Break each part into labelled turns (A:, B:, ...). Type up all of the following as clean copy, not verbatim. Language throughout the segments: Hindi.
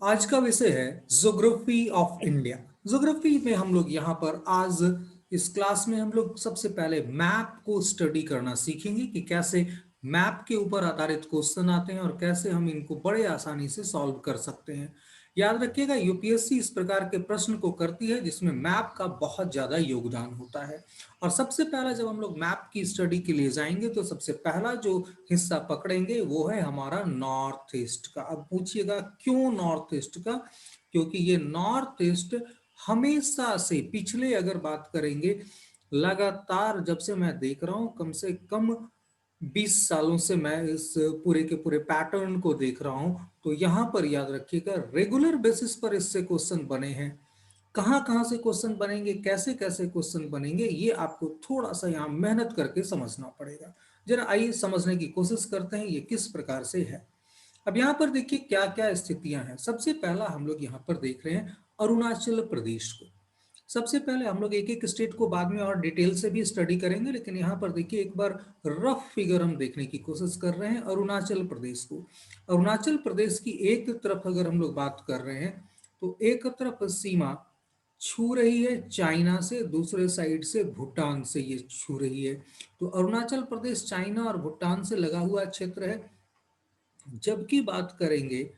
A: आज का विषय है ज्योग्राफी ऑफ इंडिया। ज्योग्राफी में हम लोग यहाँ पर आज इस क्लास में हम लोग सबसे पहले मैप को स्टडी करना सीखेंगे कि कैसे मैप के ऊपर आधारित क्वेश्चन आते हैं और कैसे हम इनको बड़े आसानी से सॉल्व कर सकते हैं। याद रखिएगा, यूपीएससी इस प्रकार के प्रश्न को करती है जिसमें मैप का बहुत ज्यादा योगदान होता है। और सबसे पहला जब हम लोग मैप की स्टडी के लिए जाएंगे तो सबसे पहला जो हिस्सा पकड़ेंगे वो है हमारा नॉर्थ ईस्ट का। अब पूछिएगा क्यों नॉर्थ ईस्ट का? क्योंकि ये नॉर्थ ईस्ट हमेशा से पिछले अगर बात करेंगे, लगातार जब से मैं देख रहा हूं, कम से कम 20 सालों से मैं इस पूरे के पूरे पैटर्न को देख रहा हूं, तो यहां पर याद रखिएगा रेगुलर बेसिस पर इससे क्वेश्चन बने हैं। कहाँ कहाँ से क्वेश्चन बनेंगे, कैसे कैसे क्वेश्चन बनेंगे, ये आपको थोड़ा सा यहाँ मेहनत करके समझना पड़ेगा। जरा आइए समझने की कोशिश करते हैं ये किस प्रकार से है। अब यहाँ पर देखिए क्या क्या स्थितियां हैं। सबसे पहला हम लोग यहाँ पर देख रहे हैं अरुणाचल प्रदेश को। सबसे पहले हम लोग एक एक स्टेट को बाद में और डिटेल से भी स्टडी करेंगे, लेकिन यहाँ पर देखिए एक बार रफ फिगर हम देखने की कोशिश कर रहे हैं अरुणाचल प्रदेश को। अरुणाचल प्रदेश की एक तरफ अगर हम लोग बात कर रहे हैं तो एक तरफ सीमा छू रही है चाइना से, दूसरे साइड से भूटान से ये छू रही है। तो अरुणाचल प्रदेश चाइना और भूटान से लगा हुआ क्षेत्र है। जबकि बात करेंगे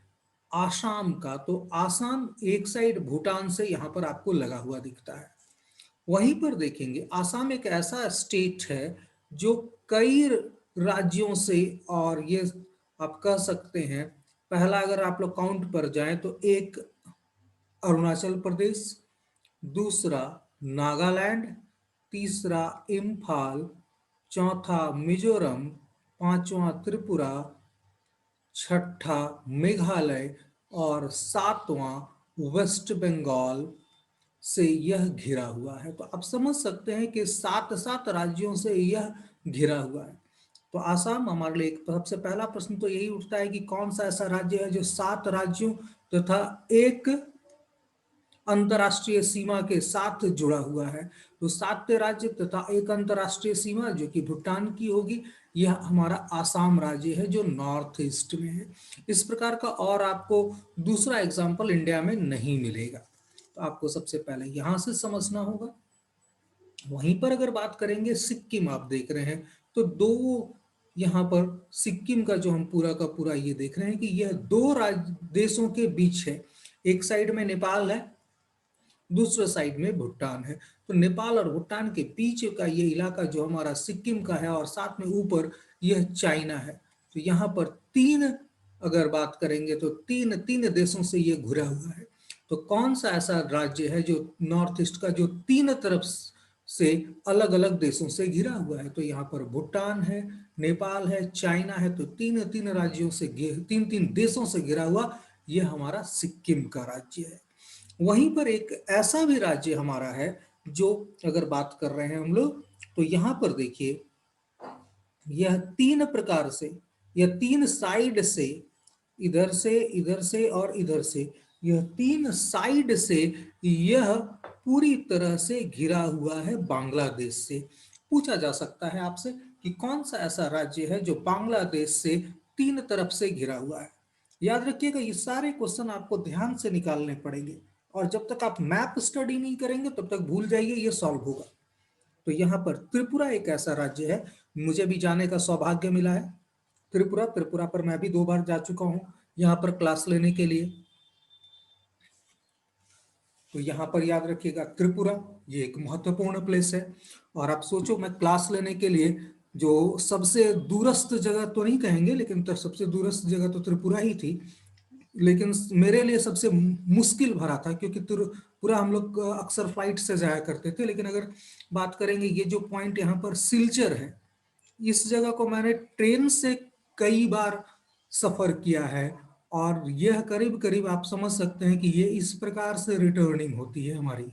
A: आसाम का, तो आसाम एक साइड भूटान से यहां पर आपको लगा हुआ दिखता है। वहीं पर देखेंगे आसाम एक ऐसा स्टेट है जो कई राज्यों से, और ये आप कह सकते हैं पहला अगर आप लोग काउंट पर जाएं तो एक अरुणाचल प्रदेश, दूसरा नागालैंड, तीसरा इम्फाल, चौथा मिजोरम, पांचवा त्रिपुरा, छठा मेघालय और सातवां वेस्ट बंगाल से यह घिरा हुआ है। तो आप समझ सकते हैं कि सात सात राज्यों से यह घिरा हुआ है। तो आसाम हमारे लिए सबसे पहला प्रश्न तो यही उठता है कि कौन सा ऐसा राज्य है जो सात राज्यों तथा एक अंतरराष्ट्रीय सीमा के साथ जुड़ा हुआ है। तो सात राज्य तथा एक अंतरराष्ट्रीय सीमा जो कि भूटान की होगी, यह हमारा आसाम राज्य है जो नॉर्थ ईस्ट में है। इस प्रकार का और आपको दूसरा एग्जाम्पल इंडिया में नहीं मिलेगा, तो आपको सबसे पहले यहां से समझना होगा। वहीं पर अगर बात करेंगे सिक्किम, आप देख रहे हैं तो दो यहाँ पर सिक्किम का जो हम पूरा का पूरा ये देख रहे हैं कि यह दो राज्य देशों के बीच है। एक साइड में नेपाल है, दूसरे साइड में भूटान है। तो नेपाल और भूटान के बीच का ये इलाका जो हमारा सिक्किम का है और साथ में ऊपर यह चाइना है। तो यहाँ पर तीन अगर बात करेंगे तो तीन तीन देशों से ये घुरा हुआ है। तो कौन सा ऐसा राज्य है जो नॉर्थ ईस्ट का जो तीन तरफ से अलग अलग देशों से घिरा हुआ है? तो यहाँ पर भूटान है, नेपाल है, चाइना है। तो तीन तीन राज्यों से, तीन तीन देशों से घिरा हुआ यह हमारा सिक्किम का राज्य है। वहीं पर एक ऐसा भी राज्य हमारा है जो अगर बात कर रहे हैं हम लोग, तो यहां पर देखिए यह तीन प्रकार से, यह तीन साइड से, इधर से और इधर से, यह तीन साइड से यह पूरी तरह से घिरा हुआ है बांग्लादेश से। पूछा जा सकता है आपसे कि कौन सा ऐसा राज्य है जो बांग्लादेश से तीन तरफ से घिरा हुआ है। याद रखिएगा ये सारे क्वेश्चन आपको ध्यान से निकालने पड़ेंगे, और जब तक आप मैप स्टडी नहीं करेंगे तब तक भूल जाइए ये सॉल्व होगा। तो यहाँ पर त्रिपुरा एक ऐसा राज्य है, मुझे भी जाने का सौभाग्य मिला है त्रिपुरा। त्रिपुरा पर मैं भी 2 बार जा चुका हूँ यहाँ पर क्लास लेने के लिए। तो यहाँ पर याद रखिएगा त्रिपुरा ये एक महत्वपूर्ण प्लेस है। और आप सोचो, मैं क्लास लेने के लिए जो सबसे दूरस्थ जगह तो नहीं कहेंगे, लेकिन तो सबसे दूरस्थ जगह तो त्रिपुरा ही थी, लेकिन मेरे लिए सबसे मुश्किल भरा था क्योंकि पूरा हम लोग अक्सर फ्लाइट से जाया करते थे। लेकिन अगर बात करेंगे ये जो पॉइंट यहाँ पर सिलचर है, इस जगह को मैंने ट्रेन से कई बार सफर किया है। और यह करीब करीब आप समझ सकते हैं कि ये इस प्रकार से रिटर्निंग होती है हमारी,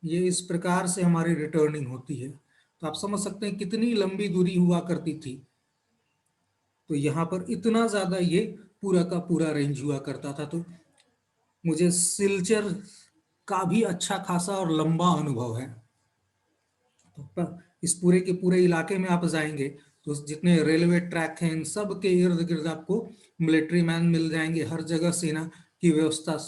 A: ये इस प्रकार से हमारी रिटर्निंग होती है। तो आप समझ सकते हैं कितनी लंबी दूरी हुआ करती थी। तो यहाँ पर इतना ज्यादा ये पूरा का पूरा रेंज हुआ करता था। तो मुझे सिलचर का भी अच्छा खासा और लंबा अनुभव है। तो इस पूरे के पूरे इलाके में आप जाएंगे तो जितने रेलवे ट्रैक हैं इन सब के इर्द गिर्द आपको मिलिट्री मैन मिल जाएंगे। हर जगह सेना की व्यवस्था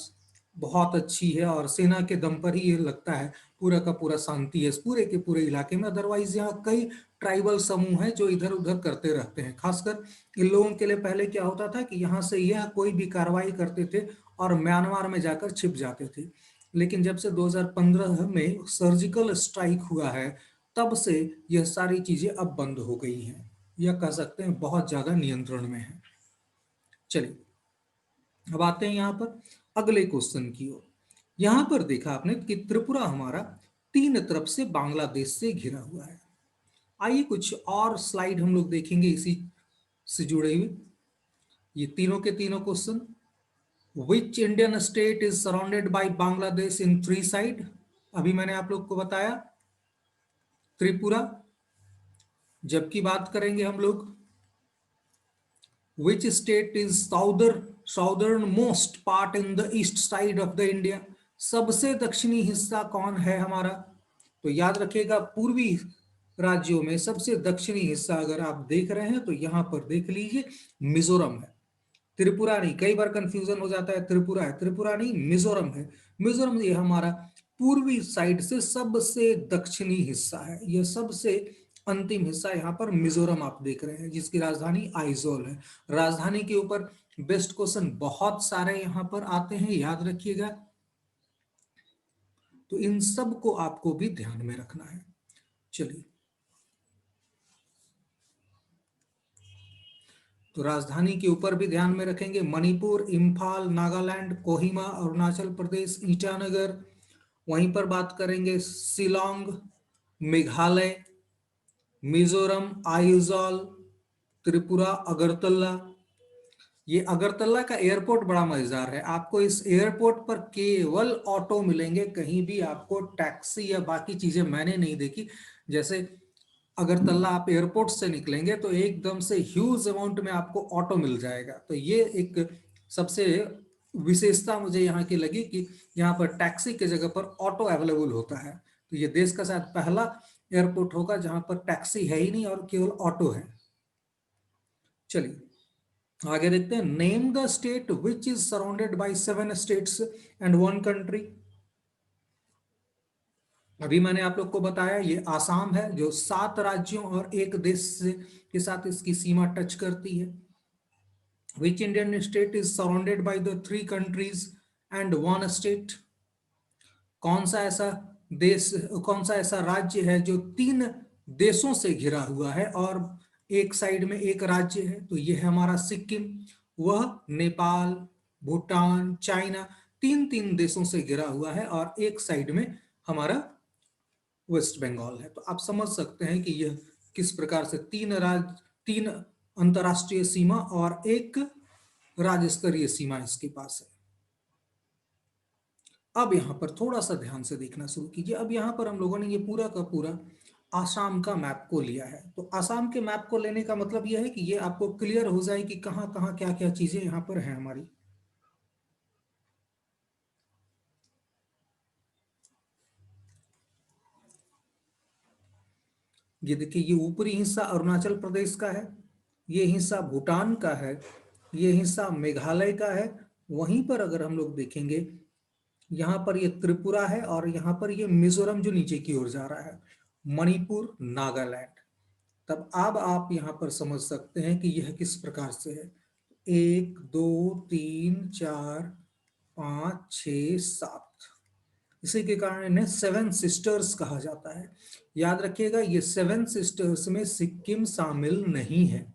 A: बहुत अच्छी है और सेना के दम पर ही ये लगता है पूरा का पूरा शांति है इस पूरे के पूरे इलाके में। अदरवाइज यहाँ कई ट्राइबल समूह हैं जो इधर उधर करते रहते हैं। खासकर इन लोगों के लिए पहले क्या होता था कि यहाँ से यह कोई भी कार्रवाई करते थे और म्यांमार में जाकर छिप जाते थे। लेकिन जब से 2015 में सर्जिकल स्ट्राइक हुआ है तब से यह सारी चीजें अब बंद हो गई हैं, यह कह सकते हैं बहुत ज्यादा नियंत्रण में है। चलिए अब आते हैं यहाँ पर अगले क्वेश्चन की ओर। यहाँ पर देखा आपने कि त्रिपुरा हमारा तीन तरफ से बांग्लादेश से घिरा हुआ है। आइए कुछ और स्लाइड हम लोग देखेंगे इसी से जुड़े हुए। ये तीनों के तीनों question. Which Indian state is surrounded by Bangladesh in three side? अभी मैंने आप लोग को बताया त्रिपुरा। जबकि बात करेंगे हम लोग which state is southernmost part in the east side of the India? सबसे दक्षिणी हिस्सा कौन है हमारा? तो याद रखिएगा पूर्वी राज्यों में सबसे दक्षिणी हिस्सा अगर आप देख रहे हैं तो यहां पर देख लीजिए मिजोरम है, त्रिपुरा नहीं। कई बार कंफ्यूजन हो जाता है, त्रिपुरा है, त्रिपुरा नहीं मिजोरम है। मिजोरम ये हमारा पूर्वी साइड से सबसे दक्षिणी हिस्सा है। यह सबसे अंतिम हिस्सा यहाँ पर मिजोरम आप देख रहे हैं जिसकी राजधानी आइजोल है। राजधानी के ऊपर बेस्ट क्वेश्चन बहुत सारे यहाँ पर आते हैं, याद रखिएगा। तो इन सब को आपको भी ध्यान में रखना है। चलिए तो राजधानी के ऊपर भी ध्यान में रखेंगे मणिपुर, इम्फाल, नागालैंड, कोहिमा, अरुणाचल प्रदेश, ईटानगर। वहीं पर बात करेंगे शिलोंग, मेघालय, मिजोरम, आइजोल, त्रिपुरा, अगरतला। ये अगरतला का एयरपोर्ट बड़ा मजेदार है। आपको इस एयरपोर्ट पर केवल ऑटो मिलेंगे, कहीं भी आपको टैक्सी या बाकी चीजें मैंने नहीं देखी। जैसे अगरतला आप एयरपोर्ट से निकलेंगे तो एकदम से ह्यूज अमाउंट में आपको ऑटो मिल जाएगा। तो ये एक सबसे विशेषता मुझे यहाँ की लगी कि यहाँ पर टैक्सी की जगह पर ऑटो अवेलेबल होता है। तो ये देश का शायद पहला एयरपोर्ट होगा जहां पर टैक्सी है ही नहीं और केवल ऑटो है। चलिए आगे देखते हैं। Name the state which is surrounded by 7 states and 1 country. अभी मैंने आप लोग को बताया ये आसाम है जो 7 राज्यों और एक देश से के साथ इसकी सीमा टच करती है। Which Indian state is surrounded by the 3 countries and 1 state. कौन सा ऐसा देश, कौन सा ऐसा राज्य है जो 3 देशों से घिरा हुआ है और एक साइड में एक राज्य है? तो ये है हमारा सिक्किम। वह नेपाल, भूटान, चाइना, 3 देशों से घिरा हुआ है और एक साइड में हमारा वेस्ट बंगाल है। तो आप समझ सकते हैं कि यह किस प्रकार से 3 अंतरराष्ट्रीय सीमा और एक राज्य स्तरीय सीमा इसके पास है। अब यहां पर थोड़ा सा ध्यान से देखना शुरू कीजिए। अब यहां पर हम लोगों ने ये पूरा का पूरा आसाम का मैप को लिया है। तो आसाम के मैप को लेने का मतलब यह है कि ये आपको क्लियर हो जाए कि कहां कहां क्या क्या चीजें यहां पर है हमारी। ये देखिए ये ऊपरी हिस्सा अरुणाचल प्रदेश का है, ये हिस्सा भूटान का है, ये हिस्सा मेघालय का है। वहीं पर अगर हम लोग देखेंगे यहाँ पर ये त्रिपुरा है और यहाँ पर ये मिजोरम जो नीचे की ओर जा रहा है, मणिपुर, नागालैंड। तब अब आप यहाँ पर समझ सकते हैं कि यह किस प्रकार से है। 1 2 3 4 5 6 7, इसी के कारण इन्हें 7 सिस्टर्स कहा जाता है। याद रखिएगा ये 7 सिस्टर्स में सिक्किम शामिल नहीं है।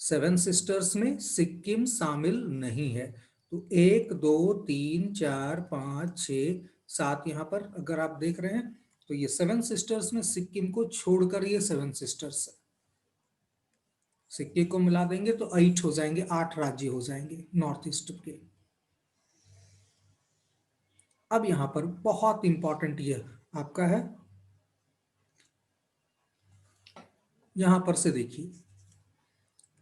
A: 7 सिस्टर्स में सिक्किम शामिल नहीं है। तो 1 2 3 4 5 6 7 यहाँ पर अगर आप देख रहे हैं तो ये 7 सिस्टर्स में सिक्किम को छोड़कर ये 7 सिस्टर्स है। सिक्किम को मिला देंगे तो 8 हो जाएंगे, 8 राज्य हो जाएंगे नॉर्थ ईस्ट के। अब यहां पर बहुत इंपॉर्टेंट ये आपका है, यहां पर से देखिए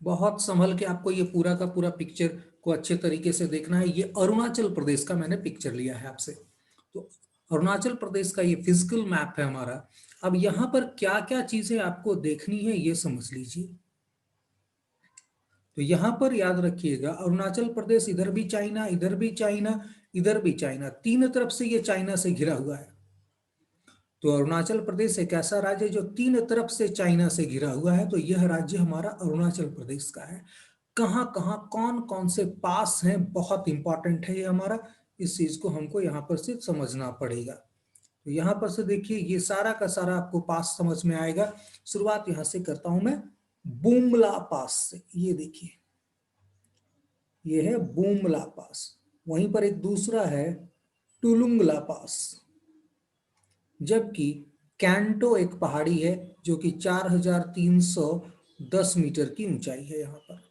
A: बहुत संभल के आपको ये पूरा का पूरा पिक्चर को अच्छे तरीके से देखना है। ये अरुणाचल प्रदेश का मैंने पिक्चर लिया है आपसे। तो अरुणाचल प्रदेश का ये फिजिकल मैप है हमारा। अब यहां पर क्या क्या चीजें आपको देखनी है ये समझ लीजिए। तो यहां पर याद रखिएगा, अरुणाचल प्रदेश इधर भी चाइना, इधर भी चाइना, इधर भी चाइना, तीन तरफ से ये चाइना से घिरा हुआ है। तो अरुणाचल प्रदेश एक ऐसा राज्य है जो तीन तरफ से चाइना से घिरा हुआ है। तो यह राज्य हमारा अरुणाचल प्रदेश का है। कहाँ कहाँ कौन कौन से पास हैं, बहुत इंपॉर्टेंट है ये हमारा। इस चीज को हमको यहाँ पर से समझना पड़ेगा। तो यहाँ पर से देखिए, ये सारा का सारा आपको पास समझ में आएगा। शुरुआत यहाँ से करता हूं मैं, बुमला पास से। ये देखिए, ये है बुमला पास। वहीं पर एक दूसरा है टुलुंगला पास। जबकि कैंटो एक पहाड़ी है जो कि 4310 मीटर की ऊंचाई है यहाँ पर।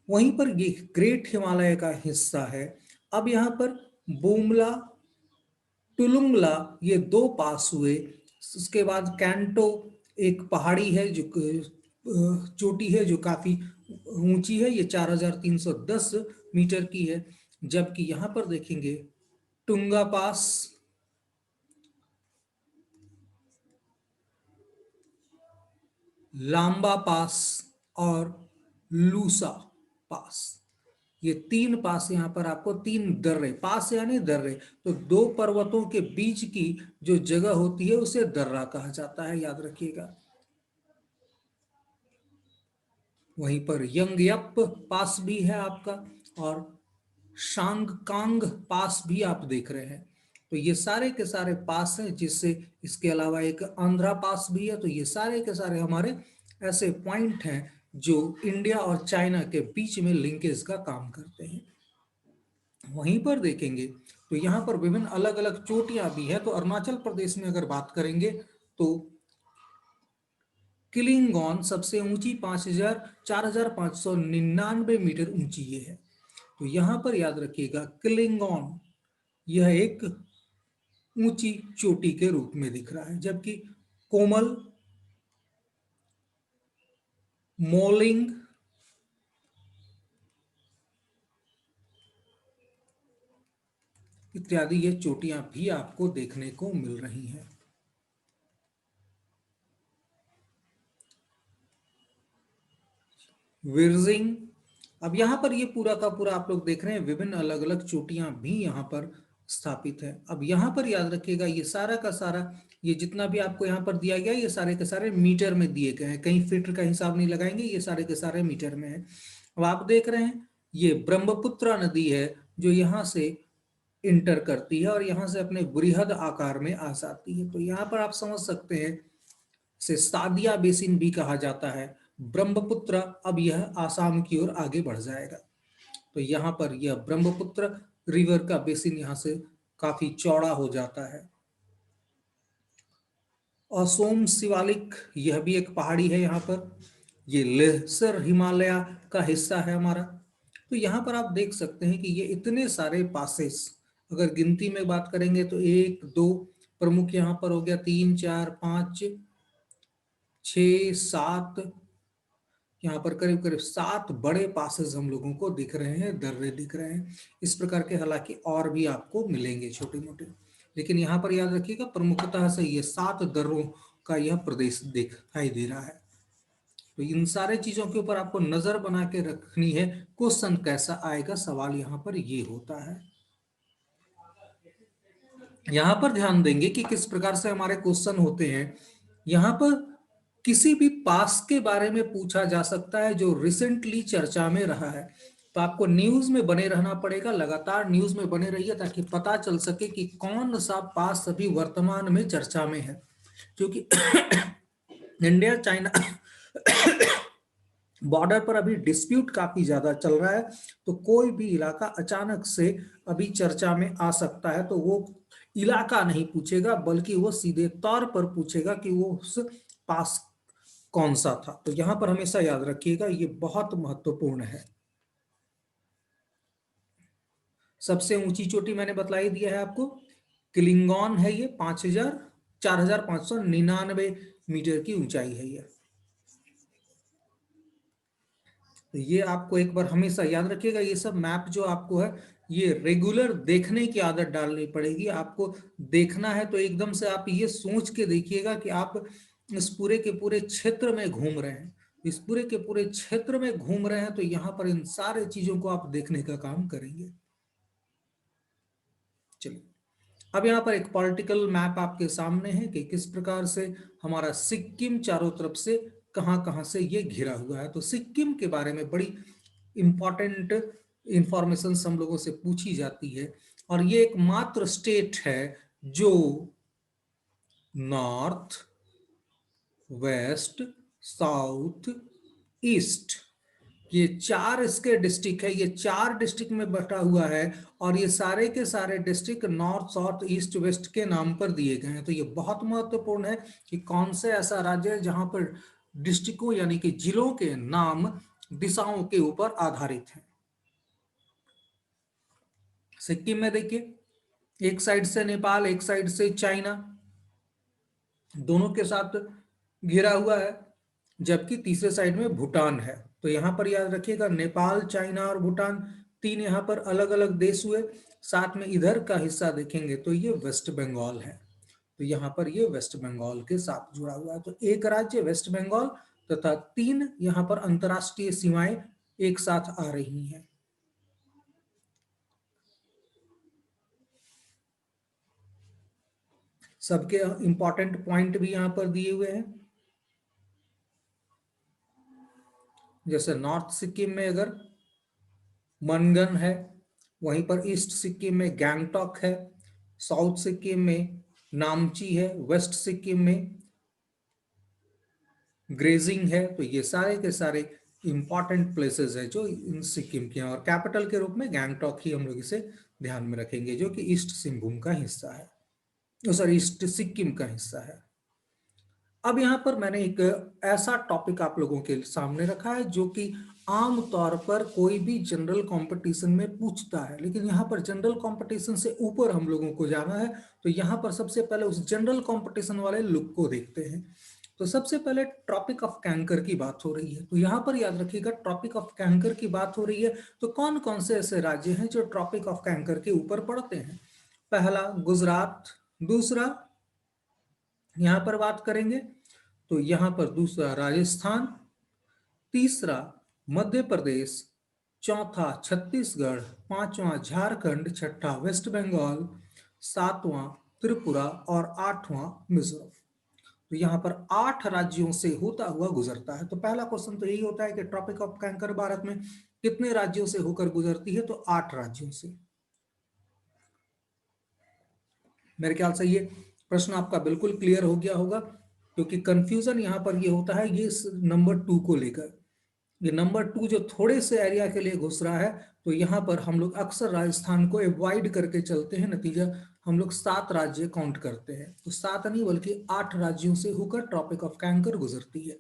A: वहीं पर ये ग्रेट हिमालय का हिस्सा है। अब यहाँ पर बुमला, टुलुंगला, ये दो पास हुए। उसके बाद कैंटो एक पहाड़ी है जो चोटी है जो काफी ऊंची है, ये 4310 मीटर की है। जबकि यहां पर देखेंगे टुंगा पास, लांबा पास और लूसा पास, ये तीन पास यहाँ पर आपको, तीन दर्रे, पास यानी दर्रे। तो दो पर्वतों के बीच की जो जगह होती है उसे दर्रा कहा जाता है, याद रखिएगा। वहीं पर यंगयप पास भी है आपका, और शांगकांग पास भी आप देख रहे हैं। तो ये सारे के सारे पास हैं, जिससे इसके अलावा एक आंध्रा पास भी है। तो ये सारे के सारे हमारे ऐसे पॉइंट हैं जो इंडिया और चाइना के बीच में लिंकेज का काम करते हैं। वहीं पर देखेंगे तो यहाँ पर विभिन्न अलग अलग चोटियां भी है। तो अरुणाचल प्रदेश में अगर बात करेंगे तो किलिंगॉन सबसे ऊंची 4599 मीटर ऊंची ये है। तो यहां पर याद रखिएगा, किलिंगॉन यह एक ऊंची चोटी के रूप में दिख रहा है। जबकि कोमल, मोलिंग, इत्यादि ये चोटियां भी आपको देखने को मिल रही हैं। विर्जिंग, अब यहाँ पर ये पूरा का पूरा आप लोग देख रहे हैं, विभिन्न अलग अलग चोटियां भी यहाँ पर स्थापित है। अब यहाँ पर याद रखिएगा, ये सारा का सारा, ये जितना भी आपको यहाँ पर दिया गया, ये सारे के सारे मीटर में दिए गए हैं, कहीं फीट का हिसाब नहीं लगाएंगे, ये सारे के सारे मीटर में है। अब आप देख रहे हैं, ये ब्रह्मपुत्र नदी है जो यहाँ से इंटर करती है और यहाँ से अपने बृहद आकार में आ जाती है। तो यहाँ पर आप समझ सकते हैं, से सादिया बेसिन भी कहा जाता है। ब्रह्मपुत्र अब यह आसाम की ओर आगे बढ़ जाएगा। तो यहाँ पर यह ब्रह्मपुत्र रिवर का बेसिन यहाँ से काफी चौड़ा हो जाता है। असोम शिवालिक, यह भी एक पहाड़ी है यहाँ पर, ये लेसर हिमालय का हिस्सा है हमारा। तो यहाँ पर आप देख सकते हैं कि ये इतने सारे पासेस, अगर गिनती में बात करेंगे तो एक दो प्रमुख यहाँ पर हो गया, तीन चार पाँच छ सात, यहाँ पर करीब करीब सात बड़े पासेस हम लोगों को दिख रहे हैं, दर्रे दिख रहे हैं इस प्रकार के। हालांकि और भी आपको मिलेंगे छोटे मोटे, लेकिन यहाँ पर याद रखिएगा प्रमुखतः से ये सात दर्रों का यह प्रदेश दिखाई दे रहा है। तो इन सारे चीजों के ऊपर आपको नजर बना के रखनी है, क्वेश्चन कैसा आएगा, सवाल यहाँ पर ये होता है। यहाँ पर ध्यान देंगे कि किस प्रकार से हमारे क्वेश्चन होते हैं। यहाँ पर किसी भी पास के बारे में पूछा जा सकता है जो रिसेंटली चर्चा में रहा है। तो आपको न्यूज में बने रहना पड़ेगा, लगातार न्यूज में बने रहिए ताकि पता चल सके कि कौन सा पास अभी वर्तमान में चर्चा में है। क्योंकि इंडिया चाइना बॉर्डर पर अभी डिस्प्यूट काफी ज्यादा चल रहा है। तो कोई भी इलाका अचानक से अभी चर्चा में आ सकता है, तो वो इलाका नहीं पूछेगा बल्कि वो सीधे तौर पर पूछेगा कि वो उस पास कौन सा था। तो यहां पर हमेशा याद रखिएगा, ये बहुत महत्वपूर्ण है। सबसे ऊंची चोटी मैंने बतला ही दिया है आपको, किलिंगॉन है, ये 4599 मीटर की ऊंचाई है ये। तो ये आपको एक बार हमेशा याद रखिएगा, ये सब मैप जो आपको है ये रेगुलर देखने की आदत डालनी पड़ेगी आपको। देखना है तो एकदम से आप ये सोच के देखिएगा कि आप इस पूरे के पूरे क्षेत्र में घूम रहे हैं, इस पूरे के पूरे क्षेत्र में घूम रहे हैं, तो यहाँ पर इन सारे चीजों को आप देखने का काम करेंगे। चलिए, अब यहाँ पर एक पॉलिटिकल मैप आपके सामने है कि किस प्रकार से हमारा सिक्किम चारों तरफ से कहाँ कहाँ से ये घिरा हुआ है। तो सिक्किम के बारे में बड़ी इंपॉर्टेंट इंफॉर्मेशन हम लोगों से पूछी जाती है, और ये एकमात्र स्टेट है जो नॉर्थ, वेस्ट, साउथ, ईस्ट, ये चार इसके डिस्ट्रिक्ट है, ये चार डिस्ट्रिक्ट में बटा हुआ है, और ये सारे के सारे district north, south, east, west के नाम पर दिए गए हैं। तो ये बहुत महत्वपूर्ण है कि कौन से ऐसा राज्य है जहां पर डिस्ट्रिक्टों यानी कि जिलों के नाम दिशाओं के ऊपर आधारित हैं। सिक्किम में देखिए, एक साइड से नेपाल, एक साइड से चाइना, दोनों के साथ घिरा हुआ है, जबकि तीसरे साइड में भूटान है। तो यहां पर याद रखिएगा, नेपाल, चाइना और भूटान, तीन यहां पर अलग अलग देश हुए। साथ में इधर का हिस्सा देखेंगे तो ये वेस्ट बंगाल है, तो यहां पर ये वेस्ट बंगाल के साथ जुड़ा हुआ है। तो एक राज्य वेस्ट बंगाल तथा तीन यहां पर अंतरराष्ट्रीय सीमाएं एक साथ आ रही हैं। सबके इंपॉर्टेंट पॉइंट भी यहां पर दिए हुए हैं। जैसे नॉर्थ सिक्किम में अगर मनगन है, वहीं पर ईस्ट सिक्किम में गैंगटॉक है, साउथ सिक्किम में नामची है, वेस्ट सिक्किम में ग्रेजिंग है। तो ये सारे के सारे इंपॉर्टेंट प्लेसेस है जो इन सिक्किम के हैं, और कैपिटल के रूप में गैंगटॉक ही हम लोग इसे ध्यान में रखेंगे, जो कि ईस्ट सिंहभूम का हिस्सा है, सॉरी ईस्ट सिक्किम का हिस्सा है। अब यहाँ पर मैंने एक ऐसा टॉपिक आप लोगों के सामने रखा है जो कि आम तौर पर कोई भी जनरल कंपटीशन में पूछता है, लेकिन यहाँ पर जनरल कंपटीशन से ऊपर हम लोगों को जाना है। तो यहाँ पर सबसे पहले उस जनरल कंपटीशन वाले लुक को देखते हैं। तो सबसे पहले ट्रॉपिक ऑफ कैंकर की बात हो रही है, तो यहाँ पर याद रखिएगा ट्रॉपिक ऑफ कैंकर की बात हो रही है, तो कौन कौन से ऐसे राज्य हैं जो ट्रॉपिक ऑफ कैंकर के ऊपर पड़ते हैं। पहला गुजरात, दूसरा यहाँ पर बात करेंगे तो यहाँ पर दूसरा राजस्थान, तीसरा मध्य प्रदेश, चौथा छत्तीसगढ़, पांचवा झारखंड, छठा वेस्ट बंगाल, सातवां त्रिपुरा और आठवां मिजोरम। तो यहाँ पर 8 राज्यों से होता हुआ गुजरता है। तो पहला क्वेश्चन तो यही होता है कि ट्रॉपिक ऑफ कैंकर भारत में कितने राज्यों से होकर गुजरती है, तो 8 राज्यों से। मेरे ख्याल से ये प्रश्न आपका बिल्कुल क्लियर हो गया होगा, क्योंकि कंफ्यूजन यहाँ पर ये होता है ये नंबर 2 को लेकर। ये नंबर 2 जो थोड़े से एरिया के लिए घुस रहा है, तो यहाँ पर हम लोग अक्सर राजस्थान को अवॉइड करके चलते हैं, नतीजा हम लोग 7 राज्य काउंट करते हैं। तो 7 नहीं बल्कि 8 राज्यों से होकर ट्रॉपिक ऑफ कैंकर गुजरती है।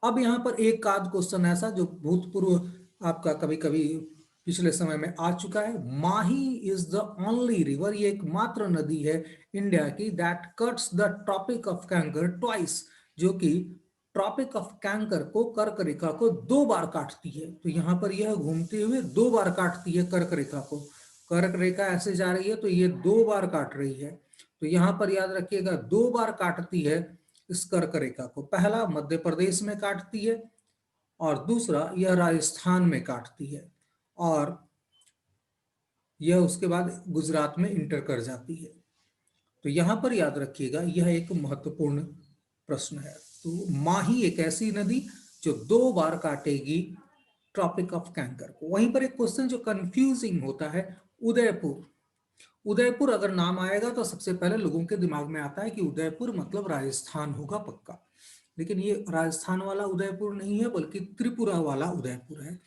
A: अब यहाँ पर एक आध क्वेश्चन ऐसा जो भूतपूर्व आपका कभी कभी पिछले समय में आ चुका है। Mahi is the only river, ये एकमात्र नदी है इंडिया की that cuts the tropic of cancer twice, जो कि ट्रॉपिक ऑफ कैंकर को, कर्क रेखा को 2 बार काटती है। तो यहाँ पर यह घूमते हुए 2 बार काटती है कर्क रेखा को। कर्क रेखा ऐसे जा रही है तो ये 2 बार काट रही है। तो यहाँ पर याद रखिएगा 2 बार काटती है इस कर्क रेखा को। पहला मध्य प्रदेश में काटती है, और दूसरा यह राजस्थान में काटती है, और यह उसके बाद गुजरात में इंटर कर जाती है। तो यहां पर याद रखिएगा यह एक महत्वपूर्ण प्रश्न है। तो माही एक ऐसी नदी जो 2 बार काटेगी ट्रॉपिक ऑफ कैंकर को। वहीं पर एक क्वेश्चन जो कंफ्यूजिंग होता है, उदयपुर। उदयपुर अगर नाम आएगा तो सबसे पहले लोगों के दिमाग में आता है कि उदयपुर मतलब राजस्थान होगा पक्का, लेकिन ये राजस्थान वाला उदयपुर नहीं है बल्कि त्रिपुरा वाला उदयपुर है।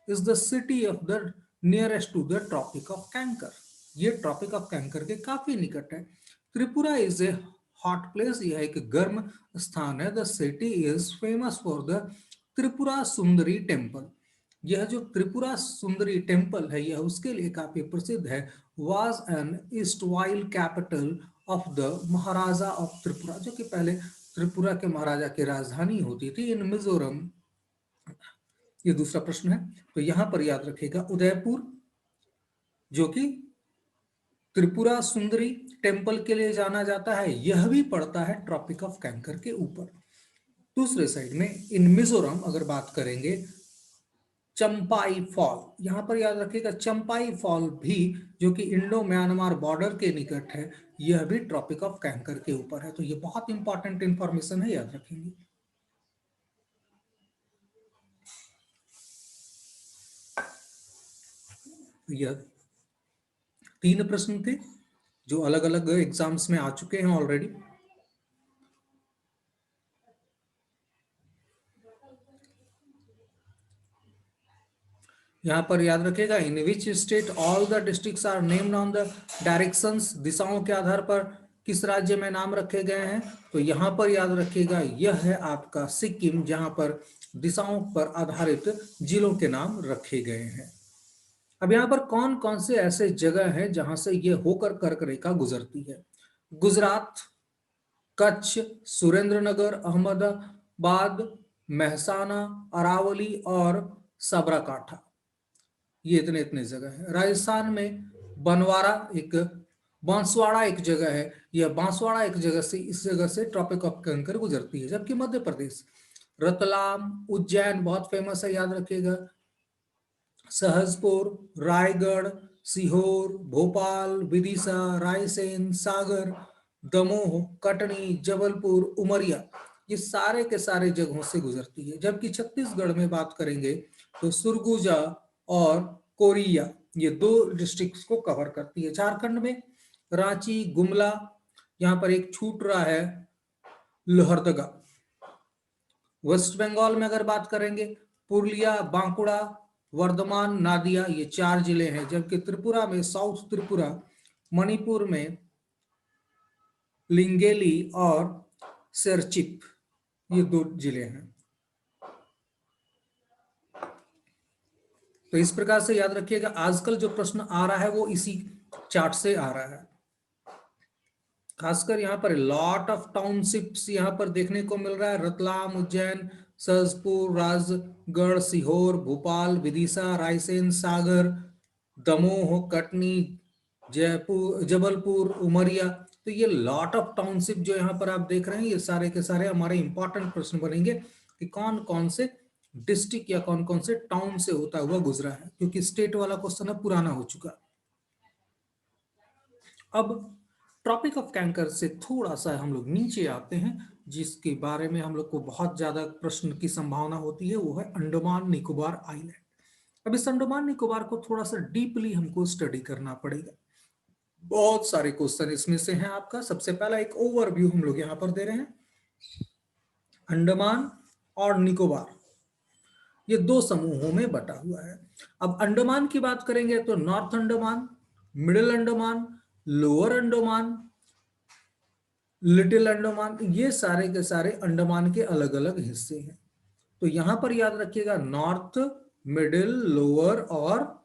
A: Is the city of the nearest to the tropic of cancer, ये ट्रॉपिक ऑफ कैंकर के काफी निकट है। Tripura is a hot place, यह एक गर्म स्थान है। The city is famous for the Tripura Sundari temple, यह जो त्रिपुरा सुंदरी टेम्पल है यह उसके लिए काफी प्रसिद्ध है। Was an east while capital of the Maharaja of Tripura, जो कि पहले त्रिपुरा के महाराजा की राजधानी होती थी। इन मिजोरम ये दूसरा प्रश्न है। तो यहां पर याद रखिएगा उदयपुर, जो कि त्रिपुरा सुंदरी टेम्पल के लिए जाना जाता है, यह भी पड़ता है ट्रॉपिक ऑफ कैंकर के ऊपर। दूसरे साइड में इन मिजोरम अगर बात करेंगे, चंपाई फॉल, यहां पर याद रखिएगा चंपाई फॉल भी, जो कि इंडो म्यांमार बॉर्डर के निकट है, यह भी ट्रॉपिक ऑफ कैंकर के ऊपर है। तो ये बहुत इंपॉर्टेंट इंफॉर्मेशन है, याद रखेंगे। यह 3 प्रश्न थे जो अलग अलग एग्जाम्स में आ चुके हैं ऑलरेडी। यहां पर याद रखेगा in which state all the districts are named on the directions, दिशाओं के आधार पर किस राज्य में नाम रखे गए हैं। तो यहां पर याद रखिएगा यह है आपका सिक्किम, जहां पर दिशाओं पर आधारित जिलों के नाम रखे गए हैं। अब यहाँ पर कौन कौन से ऐसे जगह हैं जहां से ये होकर कर्क रेखा गुजरती है। गुजरात, कच्छ, सुरेंद्रनगर, अहमदाबाद, महसाना, अरावली और साबरकांठा, ये इतने इतने जगह है। राजस्थान में बनवारा एक, बांसवाड़ा एक जगह है, यह बांसवाड़ा एक जगह से, इस जगह से ट्रॉपिक ऑफ कैंकर गुजरती है। जबकि मध्य प्रदेश, रतलाम, उज्जैन बहुत फेमस है, याद रखिएगा, सहसपुर, रायगढ़, सीहोर, भोपाल, विदिशा, रायसेन, सागर, दमोह, कटनी, जबलपुर, उमरिया, ये सारे के सारे जगहों से गुजरती है। जबकि छत्तीसगढ़ में बात करेंगे तो सुरगुजा और कोरिया, ये 2 डिस्ट्रिक्ट्स को कवर करती है। झारखंड में रांची, गुमला, यहाँ पर एक छूट रहा है लोहरदगा। वेस्ट बंगाल में अगर बात करेंगे, पुरुलिया, बांकुड़ा, वर्धमान, नादिया, ये 4 जिले हैं। जबकि त्रिपुरा में साउथ त्रिपुरा, मणिपुर में लिंगेली और सेरचिप, ये 2 जिले हैं। तो इस प्रकार से याद रखिएगा आजकल जो प्रश्न आ रहा है वो इसी चार्ट से आ रहा है। खासकर यहाँ पर लॉट ऑफ टाउनशिप्स यहाँ पर देखने को मिल रहा है। रतलाम, उज्जैन, सहसपुर, राजगढ़, सीहोर, भोपाल, विदिशा, रायसेन, सागर, दमोह, कटनी, जयपुर, जबलपुर, उमरिया, तो ये लॉट ऑफ टाउनशिप जो यहाँ पर आप देख रहे हैं, ये सारे के सारे हमारे इंपॉर्टेंट प्रश्न बनेंगे कि कौन कौन से डिस्ट्रिक्ट या कौन कौन से टाउन से होता हुआ गुजरा है, क्योंकि स्टेट वाला क्वेश्चन अब पुराना हो चुका। अब ट्रॉपिक ऑफ कैंकर से थोड़ा सा हम लोग नीचे आते हैं, जिसके बारे में हम लोग को बहुत ज्यादा प्रश्न की संभावना होती है, वो है अंडमान निकोबार आइलैंड। अब इस अंडमान निकोबार को थोड़ा सा डीपली हमको स्टडी करना पड़ेगा। बहुत सारे क्वेश्चन इसमें से हैं आपका। सबसे पहला एक ओवरव्यू हम लोग यहाँ पर दे रहे हैं। अंडमान और निकोबार ये 2 समूहों में बटा हुआ है। अब अंडमान की बात करेंगे तो north Andaman, middle Andaman, lower Andaman, little Andaman, ये सारे के सारे अंडमान के अलग अलग हिस्से हैं। तो यहां पर याद रखिएगा नॉर्थ, मिडिल, लोअर और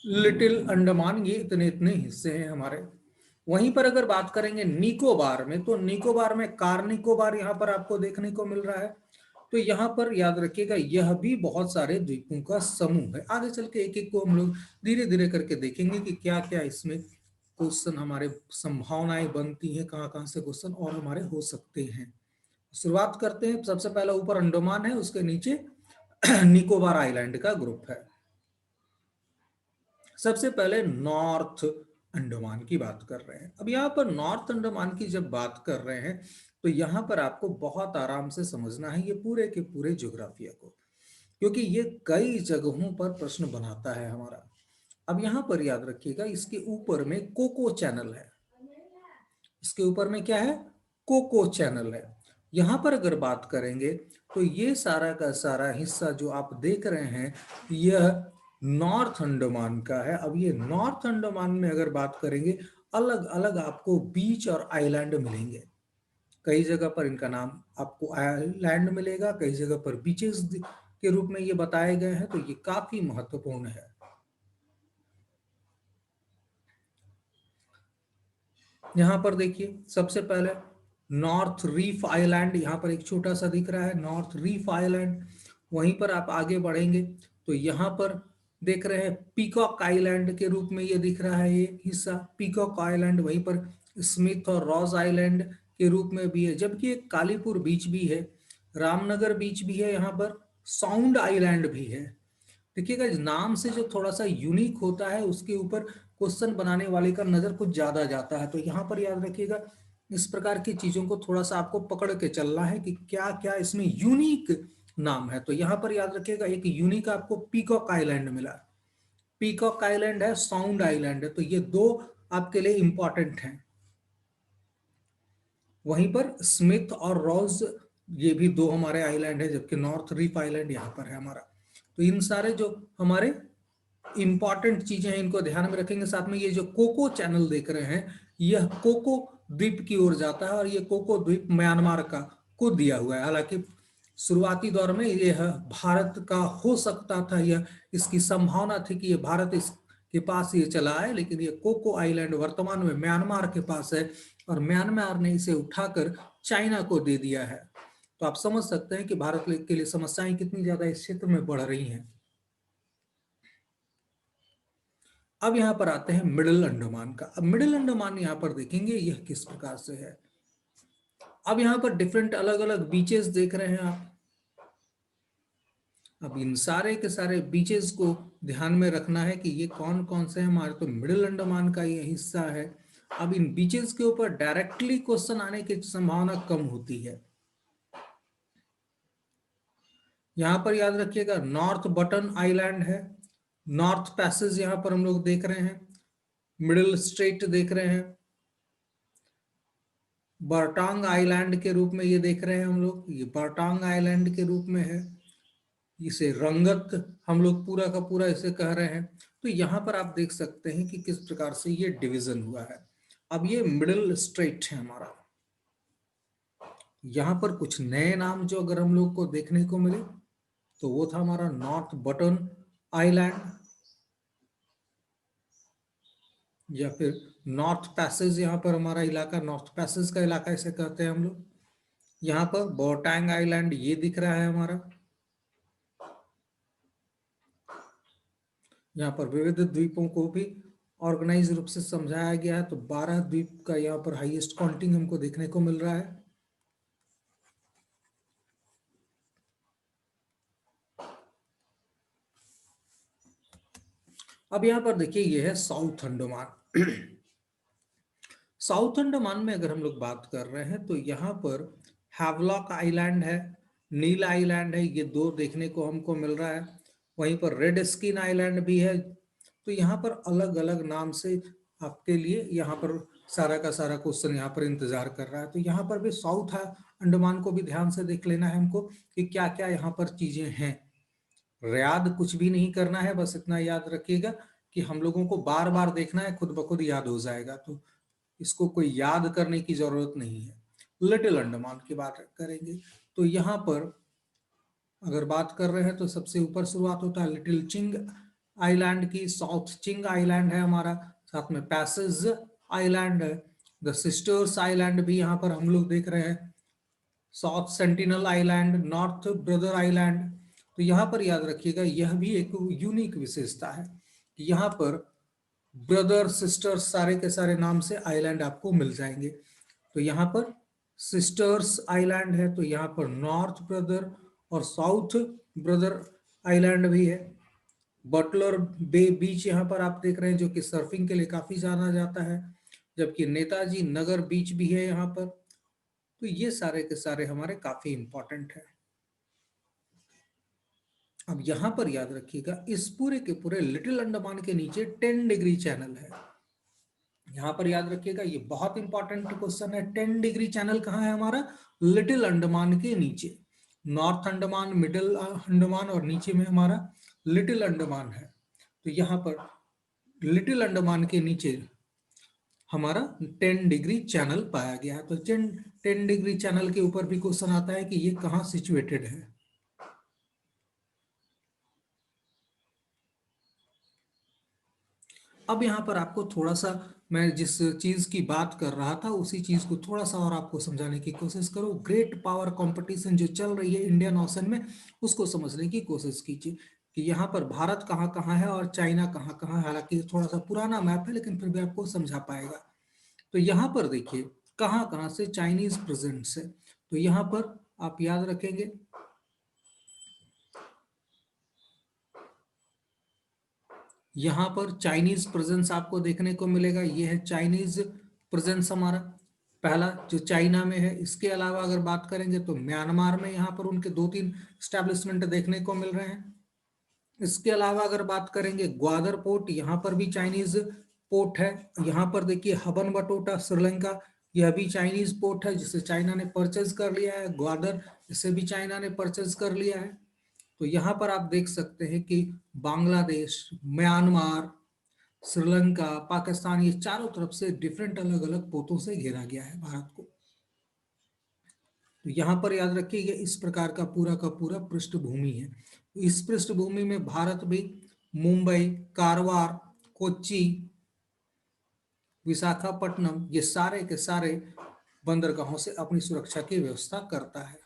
A: लिटिल अंडमान, ये इतने इतने हिस्से हैं हमारे। वहीं पर अगर बात करेंगे निकोबार में, तो निकोबार में कार निकोबार यहां पर आपको देखने को मिल रहा है। तो यहां पर याद रखिएगा यह भी बहुत सारे द्वीपों का समूह है। आगे चल के एक एक को हम लोग धीरे धीरे करके देखेंगे कि क्या क्या इसमें क्वेश्चन हमारे संभावनाएं बनती हैं, कहाँ कहाँ से क्वेश्चन और हमारे हो सकते हैं। शुरुआत करते हैं। सबसे पहला ऊपर अंडमान है, उसके नीचे निकोबार आइलैंड का ग्रुप है। सबसे पहले नॉर्थ अंडमान की बात कर रहे हैं। अब यहाँ पर नॉर्थ अंडमान की जब बात कर रहे हैं तो यहाँ पर आपको बहुत आराम से समझना है ये पूरे के पूरे ज्योग्राफिया को, क्योंकि ये कई जगहों पर प्रश्न बनाता है हमारा। अब यहाँ पर याद रखिएगा इसके ऊपर में कोको चैनल है। इसके ऊपर में क्या है? कोको चैनल है। यहाँ पर अगर बात करेंगे तो ये सारा का सारा हिस्सा जो आप देख रहे हैं यह नॉर्थ अंडमान का है। अब ये नॉर्थ अंडमान में अगर बात करेंगे अलग अलग आपको बीच और आइलैंड मिलेंगे। कई जगह पर इनका नाम आपको आइलैंड मिलेगा, कई जगह पर बीचेस के रूप में ये बताए गए हैं। तो ये काफी महत्वपूर्ण है। यहाँ पर देखिए सबसे पहले नॉर्थ रीफ आइलैंड, यहाँ पर एक छोटा सा दिख रहा है नॉर्थ रीफ आइलैंड। वहीं पर आप आगे बढ़ेंगे तो यहाँ पर देख रहे हैं पीकॉक आइलैंड के रूप में ये दिख रहा है, ये हिस्सा पीकॉक आइलैंड। वहीं पर स्मिथ और रॉस आइलैंड के रूप में भी है, जबकि एक कालीपुर बीच भी है, रामनगर बीच भी है, यहाँ पर साउंड आइलैंड भी है। देखिएगा नाम से जो थोड़ा सा यूनिक होता है उसके ऊपर क्वेश्चन बनाने वाले का नजर कुछ ज्यादा जाता है। तो यहाँ पर याद रखिएगा इस प्रकार की चीजों को थोड़ा सा आपको पकड़ के चलना है कि क्या क्या इसमें यूनिक नाम है। तो यहाँ पर याद रखिएगा एक यूनिक आपको पीकॉक आइलैंड मिला, पीकॉक आइलैंड है, साउंड आइलैंड है, तो ये दो आपके लिए इंपॉर्टेंट हैं। वहीं पर स्मिथ और रॉस ये भी दो हमारे आइलैंड है, जबकि नॉर्थ रीफ आइलैंड यहाँ पर है हमारा। तो इन सारे जो हमारे इंपॉर्टेंट चीजें हैं इनको ध्यान में रखेंगे। साथ में ये जो कोको चैनल देख रहे हैं यह कोको द्वीप की ओर जाता है, और ये कोको द्वीप म्यांमार का को दिया हुआ है। हालांकि शुरुआती दौर में यह भारत का हो सकता था, यह इसकी संभावना थी कि यह भारत इसके पास ये चला है, लेकिन ये कोको आइलैंड वर्तमान में म्यांमार के पास है, और म्यांमार ने इसे उठाकर चाइना को दे दिया है। तो आप समझ सकते हैं कि भारत के लिए समस्याएं कितनी ज्यादा इस क्षेत्र में बढ़ रही हैं। अब यहां पर आते हैं मिडिल अंडमान का। अब मिडिल अंडमान यहां पर देखेंगे यह किस प्रकार से है। अब यहां पर डिफरेंट अलग अलग बीचेस देख रहे हैं आप। अब इन सारे के सारे बीचेस को ध्यान में रखना है कि ये कौन कौन से हैं हमारे। तो मिडिल अंडमान का ये हिस्सा है। अब इन बीचेस के ऊपर डायरेक्टली क्वेश्चन आने की संभावना कम होती है। यहां पर याद रखिएगा नॉर्थ बटन आइलैंड है, नॉर्थ पैसेज यहां पर हम लोग देख रहे हैं, मिडिल स्ट्रेट देख रहे हैं, बर्टांग आइलैंड के रूप में ये देख रहे हैं हम लोग, ये बर्टांग आइलैंड के रूप में है। इसे रंगत हम लोग पूरा का पूरा इसे कह रहे हैं। तो यहाँ पर आप देख सकते हैं कि किस प्रकार से ये डिवीजन हुआ है। अब ये मिडिल स्ट्रेट है हमारा। यहाँ पर कुछ नए नाम जो अगर हम लोग को देखने को मिले तो वो था हमारा नॉर्थ बटन आइलैंड, या फिर नॉर्थ पैसेज। यहाँ पर हमारा इलाका नॉर्थ पैसेज का इलाका इसे कहते हैं हम लोग। यहाँ पर बोटांग आइलैंड ये दिख रहा है हमारा। यहाँ पर विविध द्वीपों को भी ऑर्गेनाइज रूप से समझाया गया है। तो 12 द्वीप का यहाँ पर हाईएस्ट काउंटिंग हमको देखने को मिल रहा है। अब यहाँ पर देखिए ये है साउथ अंडमान। साउथ अंडमान में अगर हम लोग बात कर रहे हैं तो यहाँ पर हैवलॉक आइलैंड है, नील आइलैंड है, ये दो देखने को हमको मिल रहा है। वहीं पर रेड स्किन आइलैंड भी है। तो यहाँ पर अलग अलग नाम से आपके लिए यहाँ पर सारा का सारा क्वेश्चन यहाँ पर इंतजार कर रहा है। तो यहाँ पर भी साउथ अंडमान को भी ध्यान से देख लेना है हमको कि क्या क्या यहाँ पर चीजें हैं। याद कुछ भी नहीं करना है, बस इतना याद रखिएगा कि हम लोगों को बार बार देखना है, खुद ब खुद याद हो जाएगा। तो इसको कोई याद करने की जरूरत नहीं है। लिटिल अंडमान की बात करेंगे तो यहाँ पर अगर बात कर रहे हैं तो सबसे ऊपर शुरुआत होता है लिटिल चिंग आइलैंड की। साउथ चिंग आइलैंड है हमारा, साथ में पैसेज आइलैंड है, द सिस्टर्स आइलैंड भी यहाँ पर हम लोग देख रहे हैं, south sentinel island, north brother island. तो यहाँ पर याद रखिएगा यह भी एक यूनिक विशेषता है कि यहाँ पर ब्रदर सिस्टर्स सारे के सारे नाम से आइलैंड आपको मिल जाएंगे। तो यहाँ पर सिस्टर्स आइलैंड है, तो यहाँ पर नॉर्थ ब्रदर और साउथ ब्रदर आइलैंड भी है। बटलर बे बीच यहाँ पर आप देख रहे हैं जो कि सर्फिंग के लिए काफी जाना जाता है, जबकि नेताजी नगर बीच भी है यहाँ पर। तो ये सारे के सारे हमारे काफी इंपॉर्टेंट है। अब यहां पर याद रखिएगा इस पूरे के पूरे लिटिल अंडमान के नीचे 10 डिग्री चैनल है। यहां पर याद रखिएगा ये बहुत इंपॉर्टेंट क्वेश्चन है। 10 डिग्री चैनल कहाँ है हमारा? लिटिल अंडमान के नीचे। नॉर्थ अंडमान, मिडिल अंडमान और नीचे में हमारा लिटिल अंडमान है। तो यहाँ पर लिटिल अंडमान के नीचे हमारा 10 डिग्री चैनल पाया गया है। तो 10 डिग्री चैनल के ऊपर भी क्वेश्चन आता है कि ये कहाँ सिचुएटेड है। अब यहाँ पर आपको थोड़ा सा मैं जिस चीज की बात कर रहा था उसी चीज को थोड़ा सा और आपको समझाने की कोशिश करो। ग्रेट पावर कंपटीशन जो चल रही है इंडियन ओशन में, उसको समझने की कोशिश कीजिए कि यहाँ पर भारत कहाँ कहाँ है और चाइना कहाँ कहाँ है। हालांकि ये थोड़ा सा पुराना मैप है लेकिन फिर भी आपको समझा पाएगा। तो यहाँ पर देखिए कहाँ कहाँ से चाइनीज प्रेजेंट्स है। तो यहाँ पर आप याद रखेंगे, यहाँ पर चाइनीज प्रेजेंस आपको देखने को मिलेगा। ये है चाइनीज प्रेजेंस हमारा पहला जो चाइना में है। इसके अलावा अगर बात करेंगे तो म्यांमार में यहाँ पर उनके 2-3 स्टैब्लिशमेंट देखने को मिल रहे हैं। इसके अलावा अगर बात करेंगे ग्वादर पोर्ट, यहाँ पर भी चाइनीज पोर्ट है। यहाँ पर देखिए हबन बटोटा श्रीलंका, यह भी चाइनीज पोर्ट है जिसे चाइना ने परचेज कर लिया है। ग्वादर, इसे भी चाइना ने परचेज कर लिया है। तो यहाँ पर आप देख सकते हैं कि बांग्लादेश, म्यांमार, श्रीलंका, पाकिस्तान, ये चारों तरफ से डिफरेंट अलग अलग पोतों से घेरा गया है भारत को। तो यहाँ पर याद रखिए ये इस प्रकार का पूरा पृष्ठभूमि है। इस पृष्ठभूमि में भारत भी मुंबई, कारवार, कोच्चि, विशाखापट्टनम, ये सारे के सारे बंदरगाहों से अपनी सुरक्षा की व्यवस्था करता है।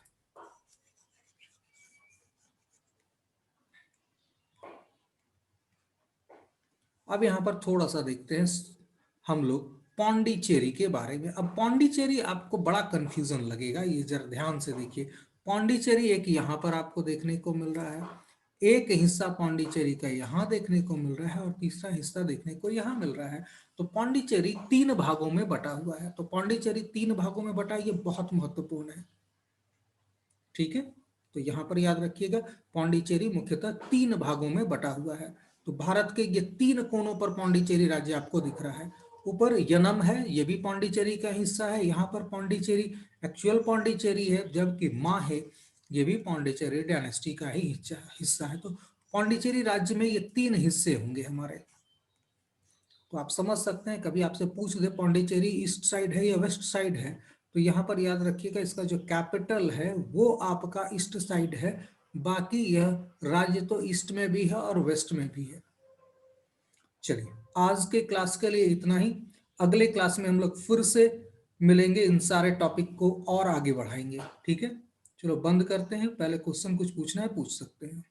A: अब यहाँ पर थोड़ा सा देखते हैं हम लोग पौंडीचेरी के बारे में। अब पौंडीचेरी आपको बड़ा कंफ्यूजन लगेगा, ये जरा ध्यान से देखिए। पौंडीचेरी एक यहाँ पर आपको देखने को मिल रहा है, एक हिस्सा पौंडीचेरी का यहाँ देखने को मिल रहा है और तीसरा हिस्सा देखने को यहाँ मिल रहा है। तो पौंडीचेरी 3 भागों में बटा हुआ है। तो पौंडीचेरी 3 भागों में बटा, ये बहुत महत्वपूर्ण है, ठीक है। तो यहाँ पर याद रखिएगा पौंडीचेरी मुख्यतः 3 भागों में बटा हुआ है। तो भारत के ये 3 कोनों पर पौंडीचेरी राज्य आपको दिख रहा है। ऊपर यनम है, ये भी पौंडीचेरी का हिस्सा है। यहाँ पर पौंडीचेरी एक्चुअल पौंडीचेरी है, जबकि माँ है ये भी पौंडीचेरी डायनेस्टी का ही हिस्सा है। तो पौंडीचेरी राज्य में ये 3 हिस्से होंगे हमारे। तो आप समझ सकते हैं, कभी आपसे पूछ दे पौंडीचेरी ईस्ट साइड है या वेस्ट साइड है, तो यहाँ पर याद रखिएगा इसका जो कैपिटल है वो आपका ईस्ट साइड है। बाकी यह राज्य तो ईस्ट में भी है और वेस्ट में भी है। चलिए आज के क्लास के लिए इतना ही। अगले क्लास में हम लोग फिर से मिलेंगे, इन सारे टॉपिक को और आगे बढ़ाएंगे, ठीक है। चलो बंद करते हैं, पहले क्वेश्चन कुछ पूछना है पूछ सकते हैं।